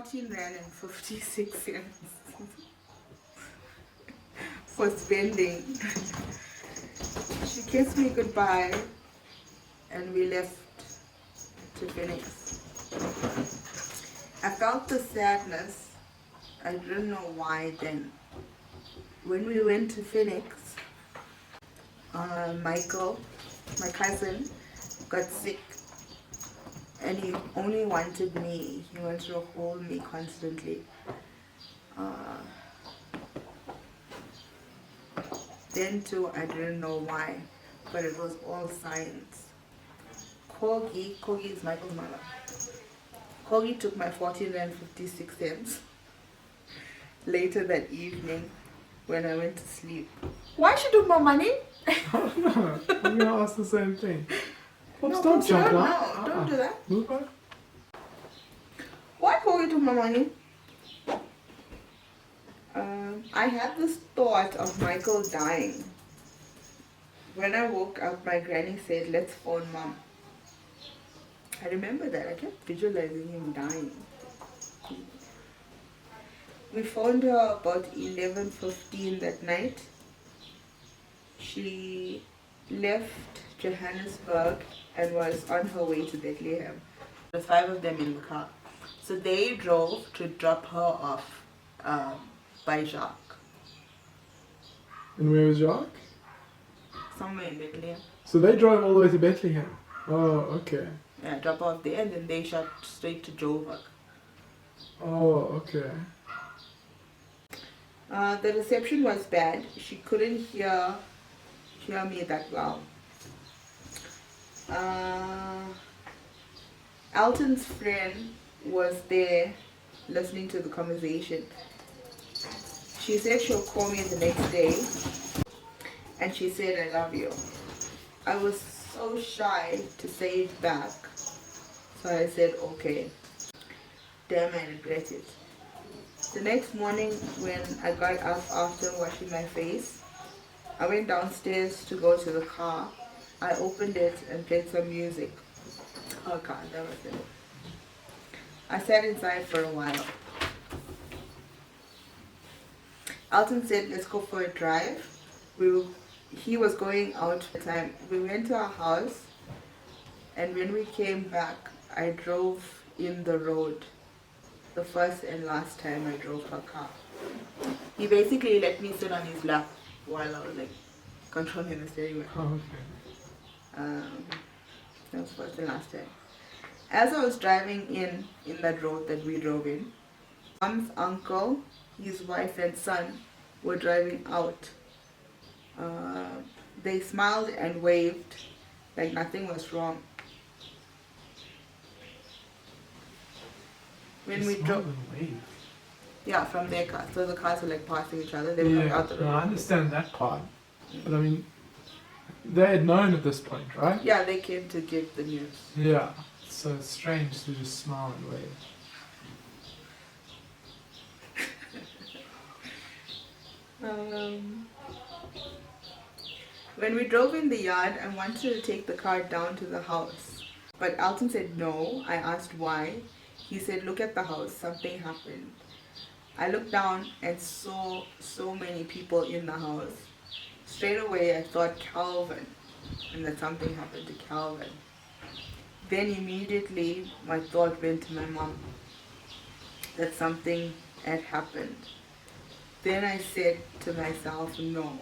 14 Rand and 56 cents for spending. She kissed me goodbye and we left to Phoenix. I felt the sadness. I didn't know why then. When we went to Phoenix, Michael, my cousin, got sick and he only wanted me. He wanted to hold me constantly. Then too, I didn't know why, but it was all signs. Kogi is Michael's mother. Kogi took my 14 and 56 cents later that evening when I went to sleep. Why she took my money? I don't know. I'm gonna ask the same thing. Pops, No, don't Pops, jump no, now. don't do that. Move on. Why Kogi took my money? I had this thought of Michael dying. When I woke up, my granny said, let's phone mom. I remember that. I kept visualizing him dying. We phoned her about 11:15 that night. She left Johannesburg and was on her way to Bethlehem. The 5 of them in the car. So they drove to drop her off by Jacques. And where was Jacques? Somewhere in Bethlehem. So they drove all the way to Bethlehem. Oh, okay. Yeah, drop her off there and then they shot straight to Joburg. Oh, okay. The reception was bad. She couldn't hear me that well. Alton's friend was there listening to the conversation. She said she'll call me the next day and she said, I love you. I was so shy to say it back. So I said, okay. Damn, I regret it. The next morning when I got up after washing my face, I went downstairs to go to the car. I opened it and played some music. Oh God, that was it. I sat inside for a while. Alton said, let's go for a drive. He was going out at the time. We went to our house and when we came back, I drove in the road. The first and last time I drove her car. He basically let me sit on his lap while I was like controlling the steering wheel. Oh, okay. That was first and last time. As I was driving in that road that we drove in, Mom's uncle, his wife and son were driving out. They smiled and waved like nothing was wrong. When we drove, yeah, from their car. So the cars were like passing each other. They were coming out the road. No, I understand that part. But I mean, they had known at this point, right? Yeah, they came to give the news. Yeah. So it's strange to just smile and wave. When we drove in the yard, I wanted to take the car down to the house. But Alton said no. I asked why. He said, look at the house. Something happened. I looked down and saw so many people in the house. Straight away, I thought Calvin and that something happened to Calvin. Then immediately, my thought went to my mom that something had happened. Then I said to myself, no.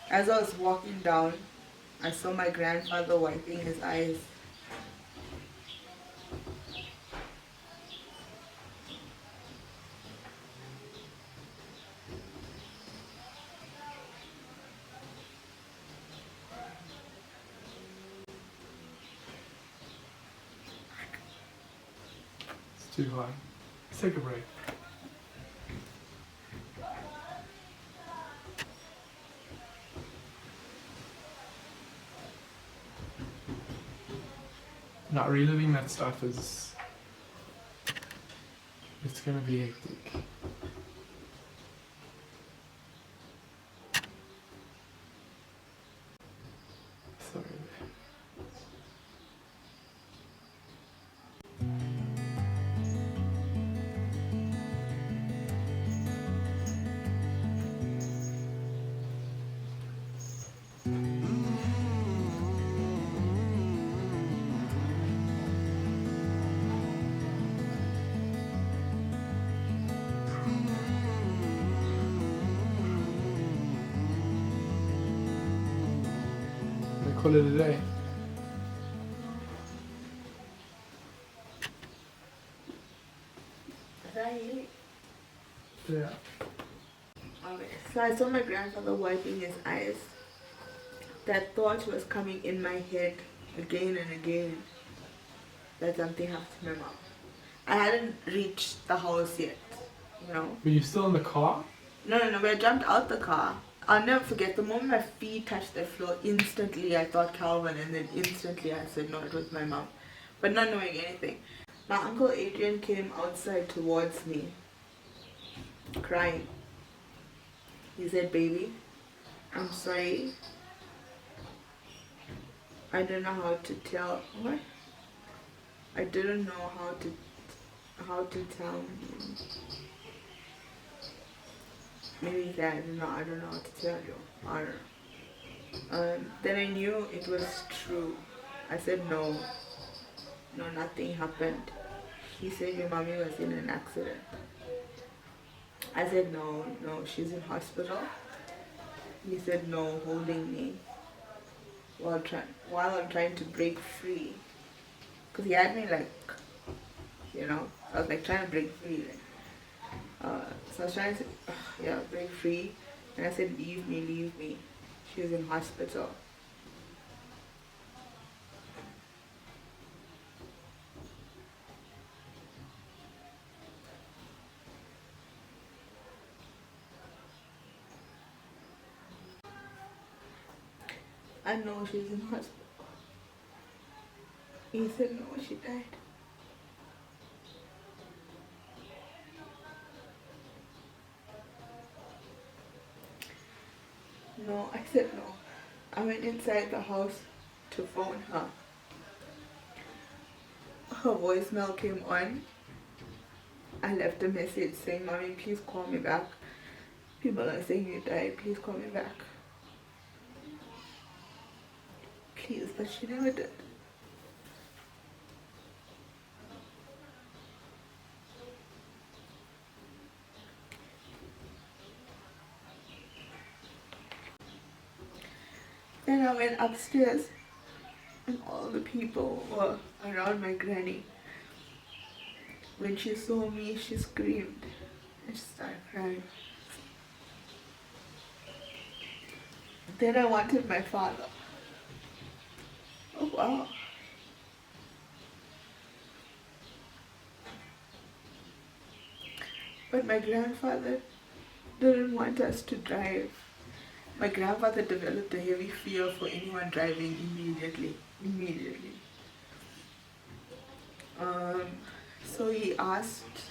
As I was walking down, I saw my grandfather wiping his eyes. It's too high. Let's take a break. Not reliving that stuff is... it's gonna be hectic. Sorry. call it a day. Right. Yeah. Okay. So I saw my grandfather wiping his eyes. That thought was coming in my head again and again that something happened to my mom. I hadn't reached the house yet, you know. But you're still in the car? No, when I jumped out the car, I'll never forget the moment my feet touched the floor, instantly I thought Calvin, and then instantly I said no, it was my mom. But not knowing anything. My uncle Adrian came outside towards me, crying. He said, "Baby, I'm sorry. I don't know how to tell what? I didn't know how to tell you. Maybe he said, I don't know how to tell you. Or then I knew it was true. I said no, nothing happened. He said your mommy was in an accident. I said no, she's in hospital. He said no, holding me while I'm trying to break free. Because he had me like, I was like trying to break free. So I was trying to, break free. And I said, leave me. She was in hospital. I know she's in hospital. He said no, she died. No, I said no. I went inside the house to phone her. Her voicemail came on. I left a message saying, "Mommy, please call me back. People are saying you died. Please call me back." Please, but she never did. Then I went upstairs and all the people were around my granny. When she saw me, she screamed and she started crying. Then I wanted my father. Oh wow. But my grandfather didn't want us to drive. My grandfather developed a heavy fear for anyone driving immediately. So he asked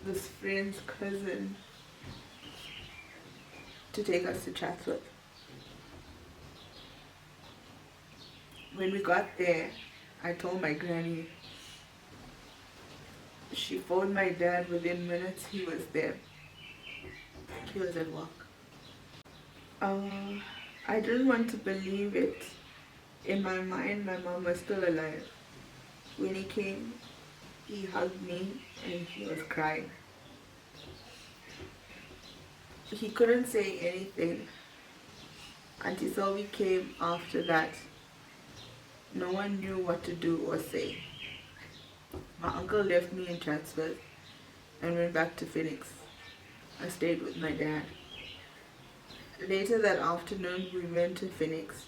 this friend's cousin to take us to Chatsworth. When we got there, I told my granny. She phoned my dad. Within minutes, he was there. He was at work. I didn't want to believe it. In my mind, my mom was still alive. When he came, he hugged me and he was crying. He couldn't say anything. Auntie Sylvie came after that. No one knew what to do or say. My uncle left me in Chatsworth and went back to Phoenix. I stayed with my dad. Later that afternoon, we went to Phoenix.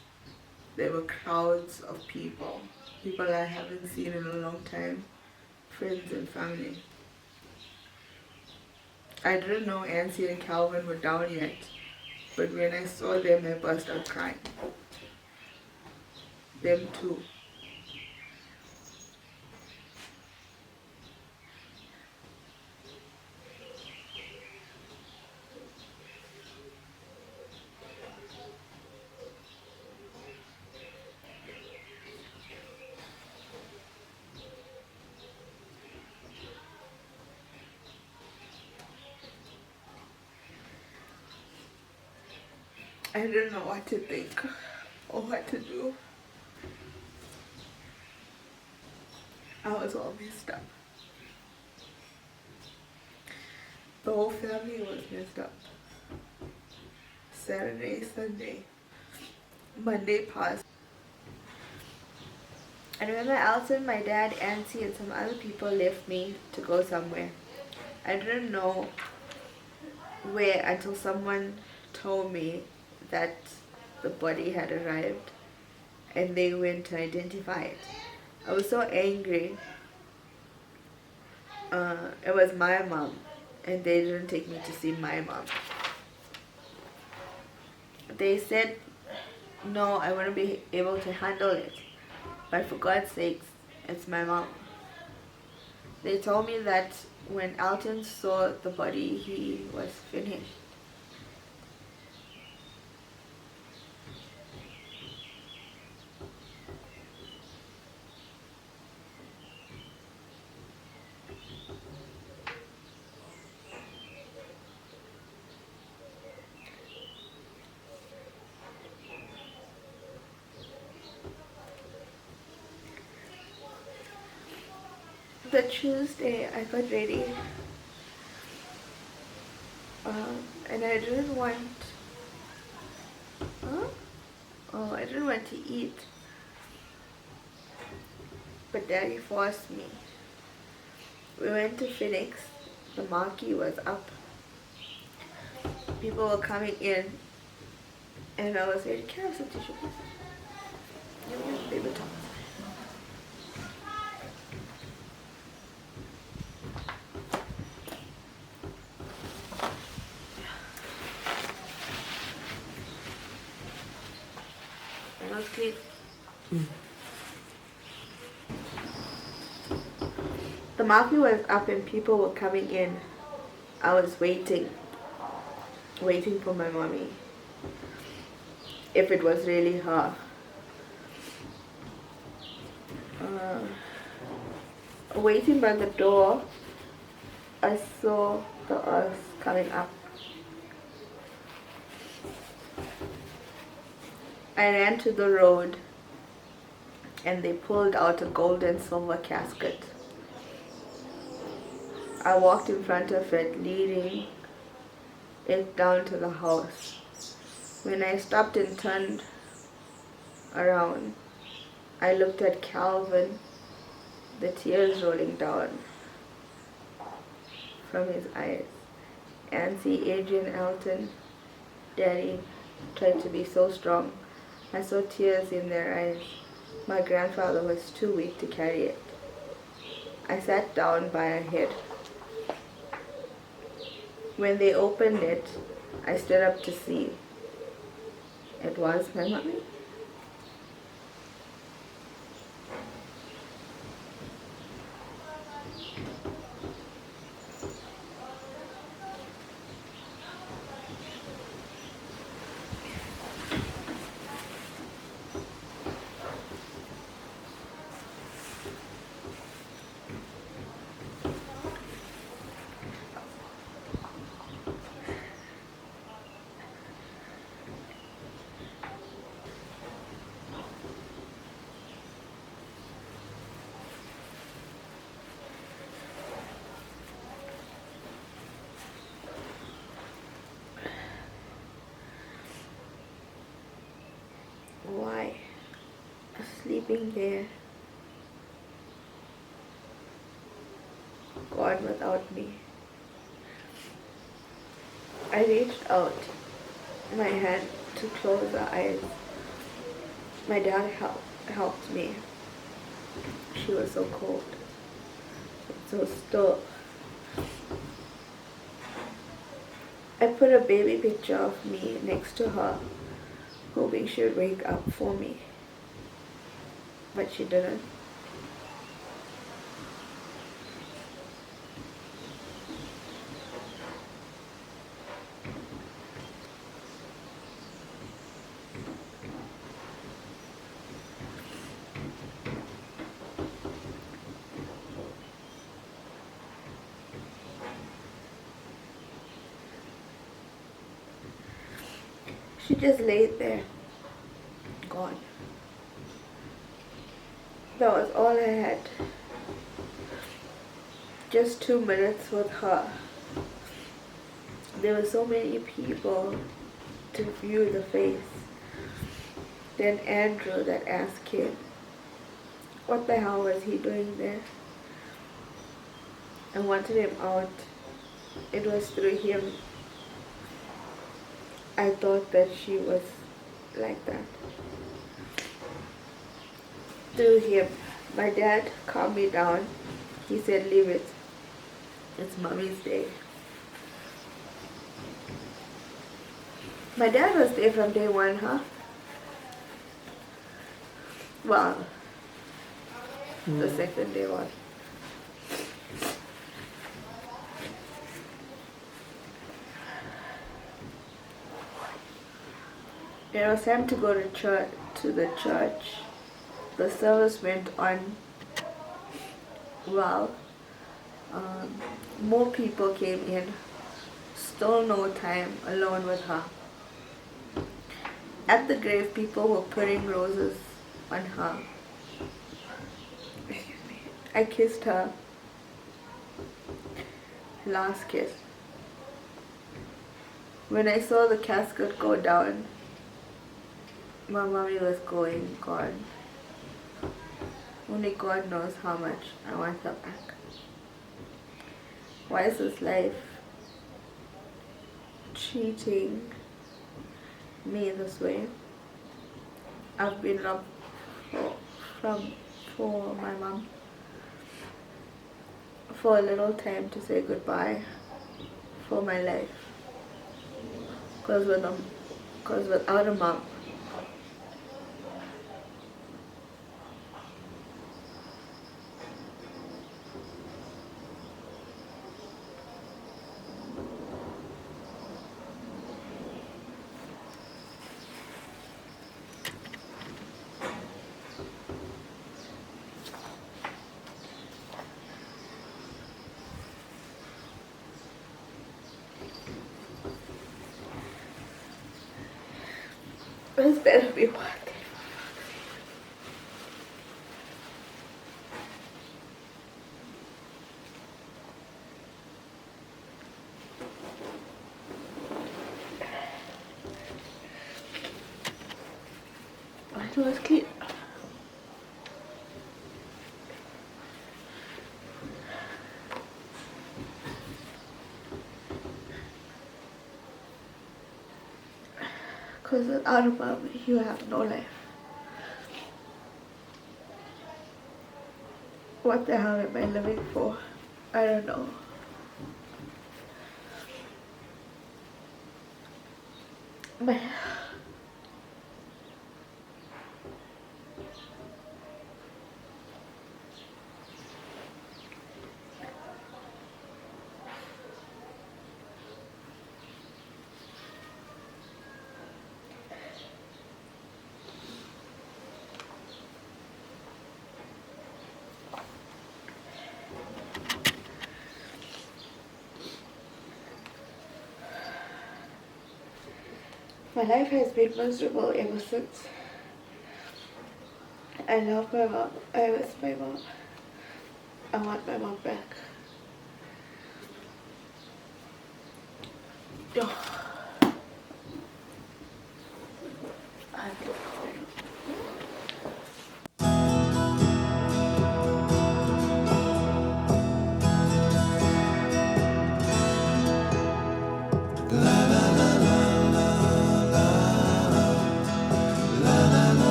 There were crowds of people I haven't seen in a long time, friends and family. I didn't know Nancy and Calvin were down yet, but when I saw them, I burst out crying. Them too. I didn't know what to think or what to do. I was all messed up. The whole family was messed up. Saturday, Sunday, Monday passed. I remember Alton, my dad, Auntie, and some other people left me to go somewhere. I didn't know where until someone told me that the body had arrived and they went to identify it. I was so angry. It was my mom, and they didn't take me to see my mom. They said, no, I wouldn't be able to handle it. But for God's sakes, it's my mom. They told me that when Alton saw the body, he was finished. The Tuesday, I got ready, and I didn't want. I didn't want to eat, but Daddy forced me. We went to Phoenix. The marquee was up. People were coming in, and I was ready. Can I have some tissue, please? Paper towels. Clean. The marquee was up and people were coming in. I was waiting for my mommy. If it was really her. Waiting by the door, I saw the earth coming up. I ran to the road and they pulled out a gold and silver casket. I walked in front of it, leading it down to the house. When I stopped and turned around, I looked at Calvin, the tears rolling down from his eyes. Auntie, Adrian, Alton, Daddy tried to be so strong. I saw tears in their eyes. My grandfather was too weak to carry it. I sat down by her head. When they opened it, I stood up to see. It was my mommy. Why? Sleeping there. God without me. I reached out my hand to close her eyes. My dad helped me. She was so cold, so still. I put a baby picture of me next to her, hoping she would wake up for me. But she didn't. She just laid there, gone. That was all I had. Just 2 minutes with her. There were so many people to view the face. Then Andrew, that ass kid, what the hell was he doing there? I wanted him out. It was through him I thought that she was like that. Through him. My dad calmed me down. He said, leave it. It's mommy's day. My dad was there from day one, huh? Well, the second day was. It was time to go to church. The service went on well. More people came in. Still no time alone with her. At the grave, people were putting roses on her. I kissed her. Last kiss. When I saw the casket go down, my mommy was gone. Only God knows how much I want her back. Why is this life treating me this way? I've been robbed for my mom for a little time to say goodbye for my life. Cause without a mom, this better be worth it. My door is clean. Because without a mom, you have no life. What the hell am I living for? I don't know. My life has been miserable ever since. I love my mom. I miss my mom. I want my mom back. Oh.